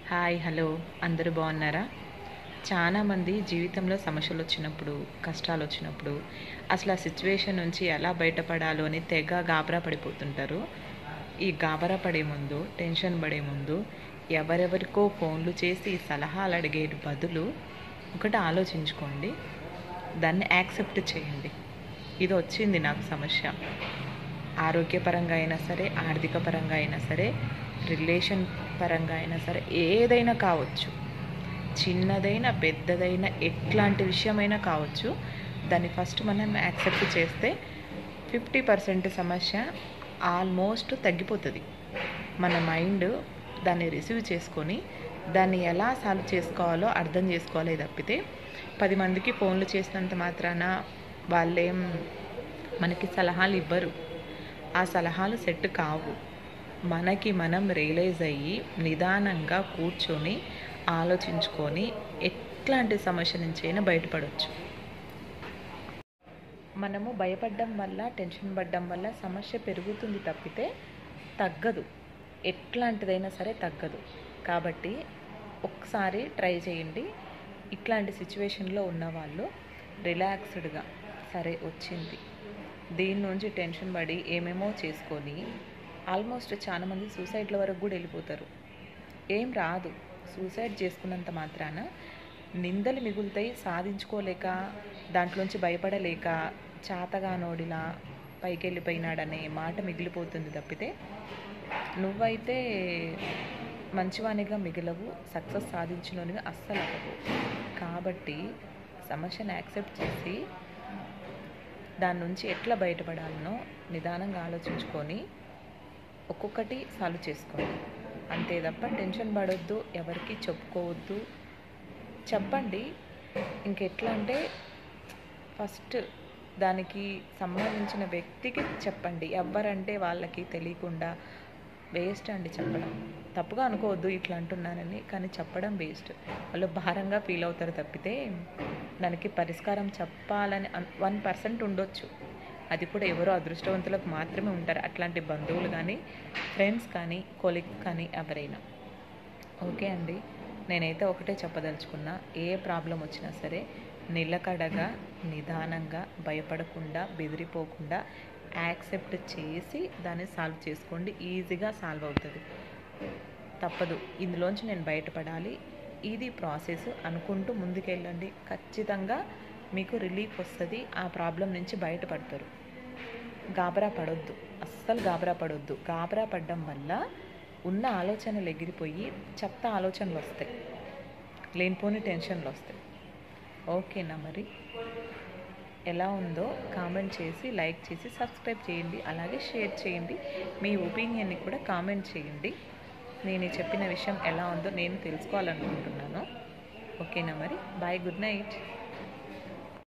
Hi hello అందరూ బాగున్నారా? చాలామంది జీవితంలో సమస్యలు వచ్చినప్పుడు, కష్టాలు వచ్చినప్పుడు అసలు ఆ సిచ్యువేషన్ నుంచి ఎలా బయటపడాలో అని తెగ గాబరా పడిపోతుంటారు. ఈ గాబరా పడే ముందు, టెన్షన్ పడే ముందు ఎవరెవరికో ఫోన్లు చేసి సలహాలు అడిగే బదులు ఒకటి ఆలోచించుకోండి. దాన్ని యాక్సెప్ట్ చేయండి. ఇది వచ్చింది నాకు సమస్య. ఆరోగ్యపరంగా అయినా సరే, ఆర్థిక పరంగా అయినా సరే, రిలేషన్ పరంగా అయినా సరే, ఏదైనా కావచ్చు. చిన్నదైనా పెద్దదైనా ఎట్లాంటి విషయమైనా కావచ్చు. దాన్ని ఫస్ట్ మనం యాక్సెప్ట్ చేస్తే 50% సమస్య ఆల్మోస్ట్ తగ్గిపోతుంది. మన మైండ్ దాన్ని రిసీవ్ చేసుకొని దాన్ని ఎలా సాల్వ్ చేసుకోవాలో అర్థం చేసుకోవాలి తప్పితే 10 మందికి ఫోన్లు చేసినంత మాత్రాన వాళ్ళేం మనకి సలహాలు ఇవ్వరు. ఆ సలహాలు సెట్ కావు. మనకి మనం రియలైజ్ అయ్యి నిదానంగా కూర్చొని ఆలోచించుకొని ఎట్లాంటి సమస్య నుంచైనా బయటపడవచ్చు. మనము భయపడడం వల్ల, టెన్షన్ పడడం వల్ల సమస్య పెరుగుతుంది తప్పితే తగ్గదు. ఎట్లాంటిదైనా సరే తగ్గదు. కాబట్టి ఒకసారి ట్రై చేయండి. ఇట్లాంటి సిచ్యువేషన్లో ఉన్నవాళ్ళు రిలాక్స్డ్గా, సరే వచ్చింది, దీని నుంచి టెన్షన్ పడి ఏమేమో చేసుకొని ఆల్మోస్ట్ చాలామంది సూసైడ్ల వరకు కూడా వెళ్ళిపోతారు. ఏం రాదు. సూసైడ్ చేసుకున్నంత మాత్రాన నిందలు మిగులుతాయి. సాధించుకోలేక, దాంట్లోంచి భయపడలేక, చాతగానోడిలా పైకి వెళ్ళిపోయినాడనే మాట మిగిలిపోతుంది తప్పితే నువ్వైతే మంచివానిగా మిగలవు, సక్సెస్ సాధించినోనిగా అస్సలు అవ్వవు. కాబట్టి సమస్యను యాక్సెప్ట్ చేసి దాని నుంచి ఎట్లా బయటపడాలనో నిదానంగా ఆలోచించుకొని ఒక్కొక్కటి సాల్వ్ చేసుకోండి. అంతే తప్ప టెన్షన్ పడొద్దు, ఎవరికి చెప్పుకోవద్దు. చెప్పండి. ఇంకెట్లా అంటే ఫస్ట్ దానికి సంబంధించిన వ్యక్తికి చెప్పండి. ఎవరంటే వాళ్ళకి తెలియకుండా వేస్ట్ అండి చెప్పడం. తప్పుగా అనుకోవద్దు ఇట్లా అంటున్నానని, కానీ చెప్పడం వేస్ట్. వాళ్ళు భారంగా ఫీల్ అవుతారు తప్పితే దానికి పరిష్కారం చెప్పాలని 1% ఉండొచ్చు. అది కూడా ఎవరో అదృష్టవంతులకు మాత్రమే ఉంటారు. అట్లాంటి బంధువులు కానీ, ఫ్రెండ్స్ కానీ, కొలీగ్ కానీ ఎవరైనా. ఓకే అండి, నేనైతే ఒకటే చెప్పదలుచుకున్నా. ఏ ప్రాబ్లం వచ్చినా సరే నిలకడగా, నిదానంగా, భయపడకుండా, బెదిరిపోకుండా యాక్సెప్ట్ చేసి దాన్ని సాల్వ్ చేసుకోండి. ఈజీగా సాల్వ్ అవుతుంది. తప్పదు. ఇందులోంచి నేను బయటపడాలి, ఇది ప్రాసెస్ అనుకుంటూ ముందుకెళ్ళండి. ఖచ్చితంగా మీకు రిలీఫ్ వస్తుంది. ఆ ప్రాబ్లం నుంచి బయటపడతారు. గాబరా పడొద్దు, అస్సలు గాబరా పడొద్దు. గాబరా పడడం వల్ల ఉన్న ఆలోచనలు ఎగిరిపోయి చెత్త ఆలోచనలు వస్తాయి, లేనిపోని టెన్షన్లు వస్తాయి. ఓకేనా? మరి ఎలా ఉందో కామెంట్ చేసి, లైక్ చేసి, సబ్స్క్రైబ్ చేయండి. అలాగే షేర్ చేయండి. మీ ఒపీనియన్ని కూడా కామెంట్ చేయండి. నేను చెప్పిన విషయం ఎలా ఉందో నేను తెలుసుకోవాలనుకుంటున్నాను. ఓకేనా? మరి బాయ్, గుడ్ నైట్.